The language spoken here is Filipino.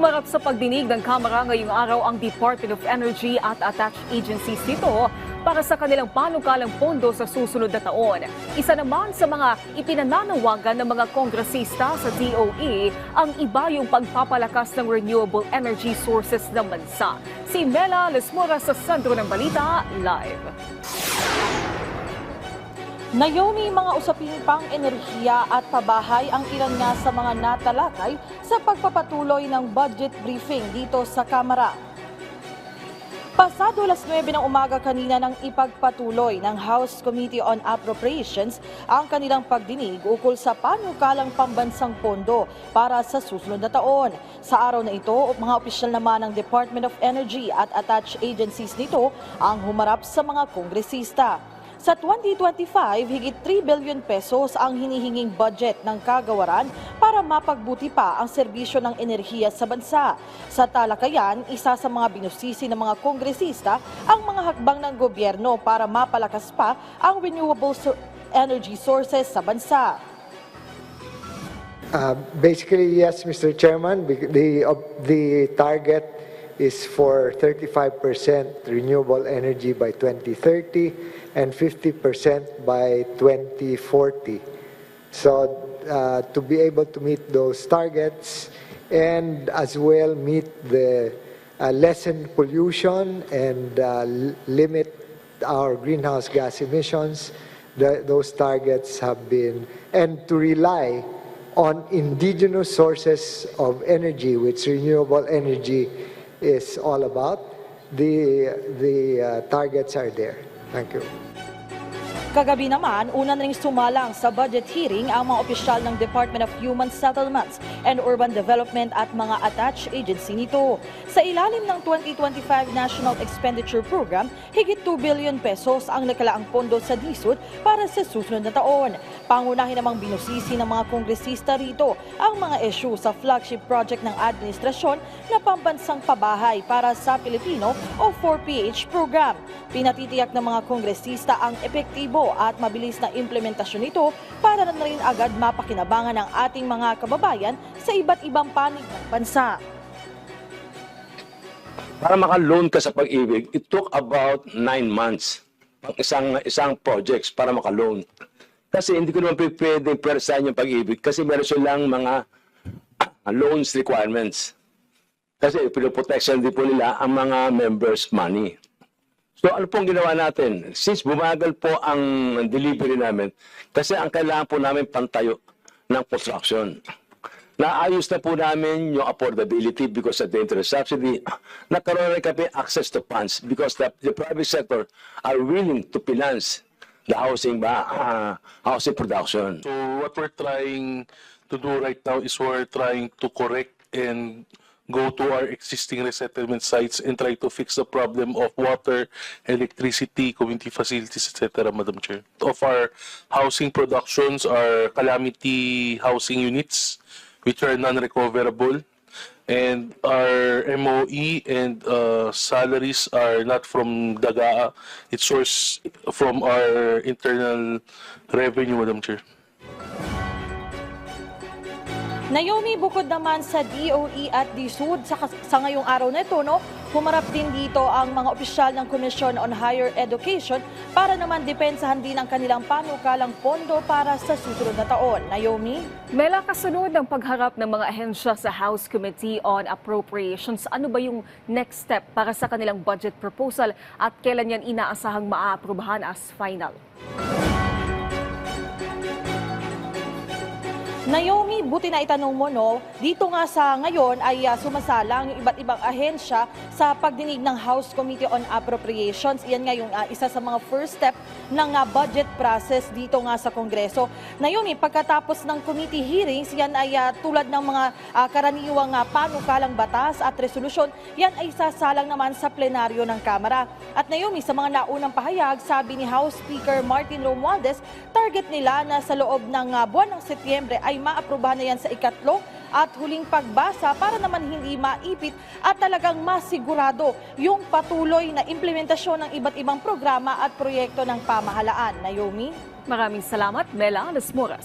Humarap sa pagdinig ng Kamara ngayong araw ang Department of Energy at attached agencies nito para sa kanilang panukalang pondo sa susunod na taon. Isa naman sa mga ipinananawagan ng mga kongresista sa DOE ang iba yung pagpapalakas ng renewable energy sources ng bansa. Si Mela Lesmora sa sentro ng balita, live. Nayomi mga usaping pang-enerhiya at pabahay ang ilan nga sa mga natalakay sa pagpapatuloy ng budget briefing dito sa Kamara. Pasado alas 9 ng umaga kanina nang ipagpatuloy ng House Committee on Appropriations ang kanilang pagdinig ukol sa panukalang pambansang pondo para sa susunod na taon. Sa araw na ito, mga opisyal naman ng Department of Energy at attached agencies nito ang humarap sa mga kongresista. Sa 2025, higit 3 billion pesos ang hinihinging budget ng kagawaran para mapagbuti pa ang serbisyo ng enerhiya sa bansa. Sa talakayan, isa sa mga binusisi ng mga kongresista ang mga hakbang ng gobyerno para mapalakas pa ang renewable energy sources sa bansa. Basically, yes, Mr. Chairman, the target is for 35% renewable energy by 2030 and 50% by 2040. So to be able to meet those targets and as well meet the lessen pollution and limit our greenhouse gas emissions, those targets have been, and to rely on indigenous sources of energy, which renewable energy is all about, the targets are there. Thank you. Kagabi naman, una na ring sumalang sa budget hearing ang mga opisyal ng Department of Human Settlements and Urban Development at mga attached agency nito. Sa ilalim ng 2025 National Expenditure Program, higit 2 billion pesos ang nakalaang pondo sa DSUD para sa susunod na taon. Pangunahin namang binusisi ng mga kongresista rito ang mga issue sa flagship project ng administrasyon na pambansang pabahay para sa Pilipino o 4PH program. Pinatitiyak ng mga kongresista ang epektibo at mabilis na implementasyon nito para na rin agad mapakinabangan ng ating mga kababayan sa iba't ibang panig ng bansa. Para maka-loan ka sa Pag-ibig, it took about 9 months isang projects para maka-loan. Kasi hindi ko naman pwedeng pwersahan yung Pag-ibig kasi meron silang mga loans requirements. Kasi pinoprotection din po nila ang mga members' money. So ano pong ginawa natin? Since bumagal po ang delivery namin, kasi ang kailangan po namin pantayo ng construction. Naayos na po namin yung affordability because of the interest subsidy. Nagkaroon rin kami access to funds because the private sector are willing to finance the housing production. So what we're trying to do right now is we're trying to correct and go to our existing resettlement sites and try to fix the problem of water, electricity, community facilities, etc., Madam Chair. Of our housing productions are calamity housing units, which are non-recoverable, and our MOE and salaries are not from DAGA, it's sourced from our internal revenue, Madam Chair. Nayomi, bukod naman sa DOE at DSUD sa ngayong araw na ito, humarap din dito ang mga opisyal ng Commission on Higher Education para naman depensahan din ang kanilang panukalang pondo para sa susunod na taon. Nayomi? Mela, kasunod ng pagharap ng mga ahensya sa House Committee on Appropriations, ano ba yung next step para sa kanilang budget proposal at kailan yan inaasahang maaaprubahan as final? Nayomi, buti na itanong mo, dito nga sa ngayon ay sumasalang yung iba't ibang ahensya sa pagdinig ng House Committee on Appropriations. Iyan nga yung isa sa mga first step ng budget process dito nga sa Kongreso. Nayomi, pagkatapos ng committee hearings, yan ay tulad ng mga karaniwang panukalang batas at resolusyon, yan ay sasalang naman sa plenaryo ng Kamara. At Nayomi, sa mga naunang pahayag, sabi ni House Speaker Martin Romualdez, target nila na sa loob ng buwan ng Setyembre ay maaprubahan na yan sa ikatlong at huling pagbasa para naman hindi maipit at talagang masigurado yung patuloy na implementasyon ng iba't ibang programa at proyekto ng pamahalaan. Nayomi? Maraming salamat, Mela Lesmora.